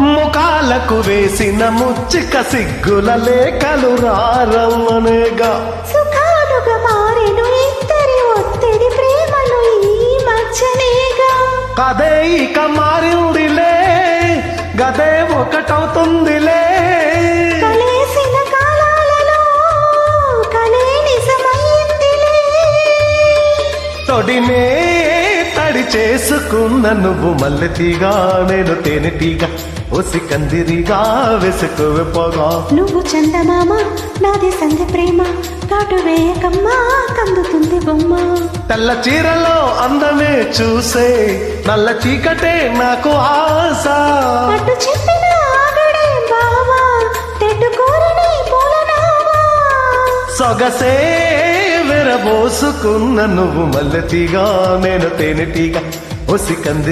ముఖాలకు వేసిన ముచ్చిక సిగ్గుల లేఖలు రారమ్మనేగా. సుఖాలుగా మారెను ఇద్దరి ఒత్తిడి ప్రేమలు ఈ మధ్యనేగా. కదే ఇక మారిందిలే, గదే ఒకటవుతుందిలే. కలిసిన కాలాలలో కలే నిజమైందిలే. తొడినే తడి చేసుకున్న నువ్వు మల్లెతీగా, నేను తేనెటీగా, ఒసి కందిరిగా వెసుకువే పొగా. నువ్వు చందమామ నాది సంధి ప్రేమ, కాటు వేయకమ్మా కందుతుంది బొమ్మ. తెల్ల చీరలో అందమే చూసే నల్ల చీకటే నాకు ఆశ. అటు చెప్పిన ఆగడే బావా, తెడ్డు కోరని పూలనావా. సొగసే విరబోసుకున్న నువ్వు మల్లెతీగా, నేను తేనెటీగా, ఒసి కంది